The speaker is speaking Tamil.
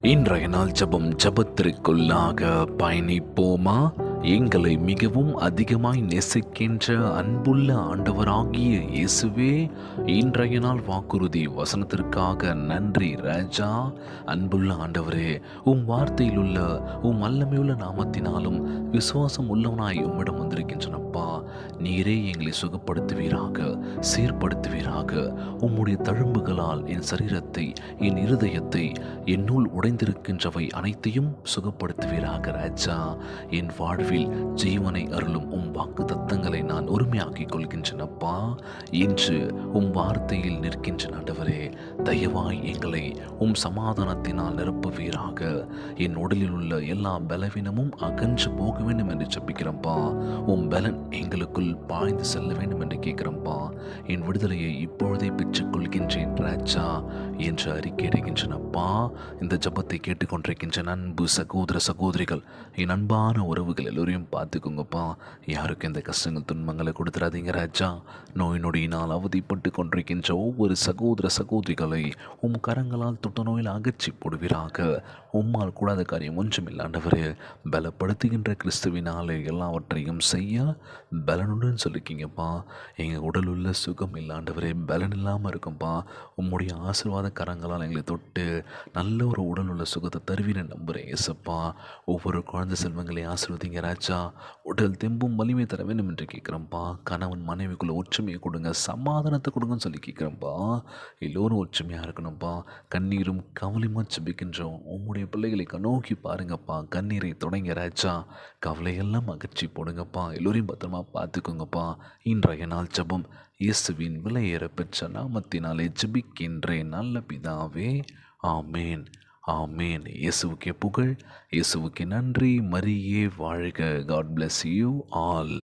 இன்றைய நாள் ஜபத்திற்குள்ளாக பயணிப்போமா? எங்களை மிகவும் அதிகமாய் நேசிக்கின்ற அன்புள்ள ஆண்டவராகிய இயேசுவே, இன்றைய நாள் வாக்குறுதி வசனத்திற்காக நன்றி ராஜா. அன்புள்ள ஆண்டவரே, வார்த்தையில் உள்ள வல்லமையுள்ள நாமத்தினாலும் விசுவாசம் உள்ளவனாய் உம்மிடம் வந்திருக்கின்றனப்பா. நீரே எங்களை சுகப்படுத்துவீராக, சீர்படுத்துவீராக. உம்முடைய தழும்புகளால் என் சரீரத்தை, என் இருதயத்தை, என்னுள் உடைந்திருக்கின்றவை அனைத்தையும் சுகப்படுத்துவீராக ராஜா. என் வாழ்வில் ஜீவனை அருளும் வாக்கு தத்தங்களை நான் உரிமையாக்கிக் கொள்கின்றனப்பா. இன்று வார்த்தையில் நிற்கின்ற ஆண்டவரே, தயவாய் எங்களை சமாதானத்தினால் நிரப்புவீராக. என் உடலில் உள்ள எல்லா பலவீனமும் அகன்று போக வேண்டும் என்று ஜெபிக்கிறப்பா. பலன் எங்களுக்குள் பாய்ந்து செல்ல வேண்டும் என்று கேட்கிறப்பா. என் விடுதலையை இப்பொழுதே பெற்றுக் கொள்கின்றேன் ராஜா என்று அறிக்கையிடுகின்றனப்பா. இந்த ஜபத்தை கேட்டுக்கொண்டிருக்கின்ற அன்பு சகோதர சகோதரிகள், என் அன்பான உறவுகள் எல்லோரையும் பார்த்துக்கோங்கப்பா. யாருக்கு இந்த கஷ்டங்கள் துன்பங்களை கொடுத்துடாதீங்க ராஜா. நோய் நொடியினால் அவதிப்பட்டு கொண்டிருக்கின்ற ஒவ்வொரு சகோதர சகோதரிகளை கரங்களால் தொட்ட நோயில் அகற்றி போடுவீராக. உம்மால் கூடாத காரியம் ஒன்றுமில்லாண்டவரே. பலப்படுத்துகின்ற கிறிஸ்துவினாலே எல்லாவற்றையும் செய்ய பலனுடன் சொல்லிக்கிங்கப்பா. எங்கள் உடல் உள்ள சுகம் இல்லாண்டவரே, பலன் இல்லாமல் இருக்கும்பா. உம்முடைய ஆசீர்வாத கரங்களால் எங்களை தொட்டு நல்ல ஒரு உடல் உள்ள சுகத்தை தருவீன்னு நம்புகிறேன் ஏசப்பா. ஒவ்வொரு குழந்தை செல்வங்களையும் ஆசீர்வதிங்க ராஜா. உடல் தெம்பும் வலிமை தர வேண்டும் என்று கேட்குறேன்ப்பா. கணவன் மனைவிக்குள்ள ஒற்றுமையை கொடுங்க, சமாதானத்தை கொடுங்கன்னு சொல்லி கேட்குறேன்ப்பா. எல்லோரும் ஒற்றுமையாக இருக்கணும்ப்பா. கண்ணீரும் கவலையுமா ஜெபிக்கின்றோம். உம்முடைய பிள்ளைகளை நோக்கி பாருங்கப்பா. கண்ணீரை தொடங்க ராஜா. கவலையெல்லாம் அகற்றி போடுங்கப்பா. எல்லோரையும் பத்திரமா பார்த்துக்கோங்கப்பா. இன்றைய நாள் ஜெபம் இயேசுவின் விலையேற பெற்ற நாமத்தினாலே ஜெபிக்கின்றேன் நல்ல பிதாவே. ஆமேன், ஆமேன். இயேசுவுக்கே புகழ், இயேசுவுக்கே நன்றி. மரியே வாழ்க. God bless you all.